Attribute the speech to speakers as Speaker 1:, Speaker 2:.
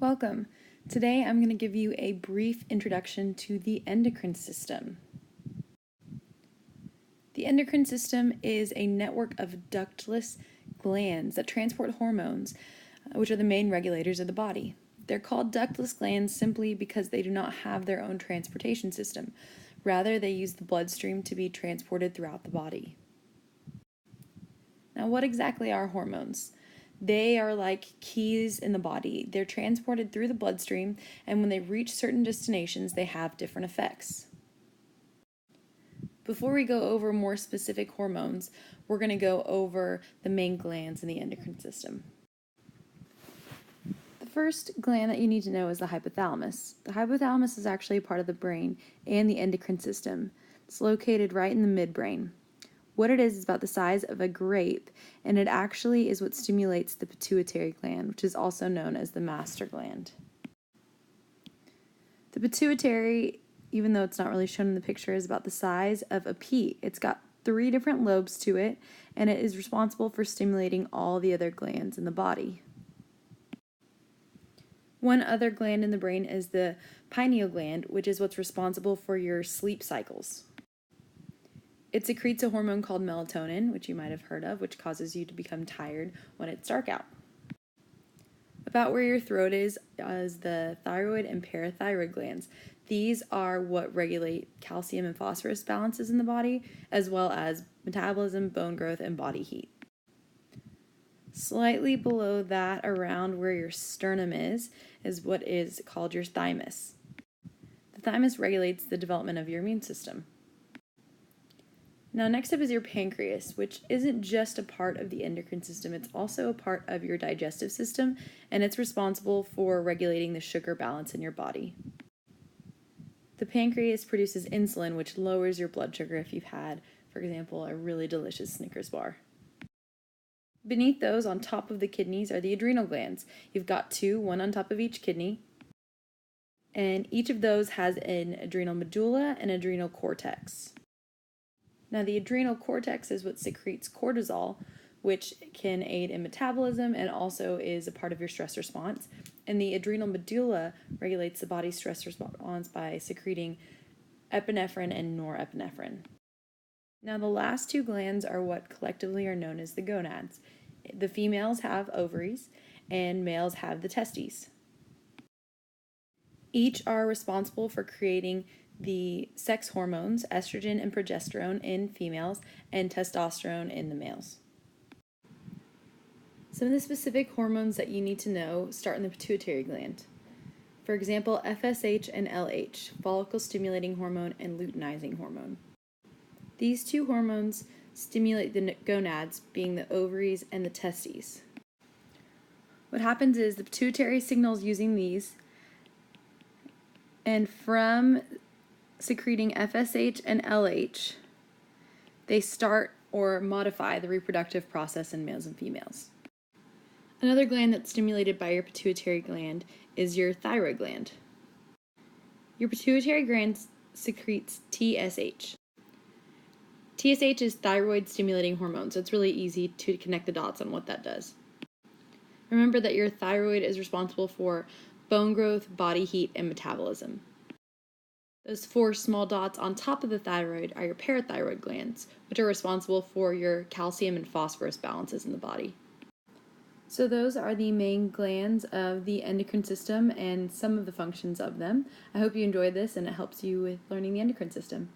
Speaker 1: Welcome. Today I'm going to give you a brief introduction to the endocrine system. The endocrine system is a network of ductless glands that transport hormones, which are the main regulators of the body. They're called ductless glands simply because they do not have their own transportation system. Rather, they use the bloodstream to be transported throughout the body. Now, what exactly are hormones? They are like keys in the body. They're transported through the bloodstream, and when they reach certain destinations, they have different effects. Before we go over more specific hormones, we're going to go over the main glands in the endocrine system. The first gland that you need to know is the hypothalamus. The hypothalamus is actually a part of the brain and the endocrine system. It's located right in the midbrain. What it is about the size of a grape, and it actually is what stimulates the pituitary gland, which is also known as the master gland. The pituitary, even though it's not really shown in the picture, is about the size of a pea. It's got 3 different lobes to it, and it is responsible for stimulating all the other glands in the body. One other gland in the brain is the pineal gland, which is what's responsible for your sleep cycles. It secretes a hormone called melatonin, which you might have heard of, which causes you to become tired when it's dark out. About where your throat is the thyroid and parathyroid glands. These are what regulate calcium and phosphorus balances in the body, as well as metabolism, bone growth, and body heat. Slightly below that, around where your sternum is what is called your thymus. The thymus regulates the development of your immune system. Now, next up is your pancreas, which isn't just a part of the endocrine system, it's also a part of your digestive system, and it's responsible for regulating the sugar balance in your body. The pancreas produces insulin, which lowers your blood sugar if you've had, for example, a really delicious Snickers bar. Beneath those, on top of the kidneys, are the adrenal glands. You've got 2, one on top of each kidney, and each of those has an adrenal medulla and adrenal cortex. Now, the adrenal cortex is what secretes cortisol, which can aid in metabolism and also is a part of your stress response. And the adrenal medulla regulates the body's stress response by secreting epinephrine and norepinephrine. Now, the last 2 glands are what collectively are known as the gonads. The females have ovaries, and males have the testes. Each are responsible for creating the sex hormones, estrogen and progesterone in females, and testosterone in the males. Some of the specific hormones that you need to know start in the pituitary gland. For example, FSH and LH, follicle-stimulating hormone and luteinizing hormone. These 2 hormones stimulate the gonads, being the ovaries and the testes. What happens is the pituitary signals using these, and from secreting FSH and LH, they start or modify the reproductive process in males and females. Another gland that's stimulated by your pituitary gland is your thyroid gland. Your pituitary gland secretes TSH. TSH is thyroid stimulating hormone, so it's really easy to connect the dots on what that does. Remember that your thyroid is responsible for bone growth, body heat, and metabolism. Those 4 small dots on top of the thyroid are your parathyroid glands, which are responsible for your calcium and phosphorus balances in the body. So those are the main glands of the endocrine system and some of the functions of them. I hope you enjoyed this and it helps you with learning the endocrine system.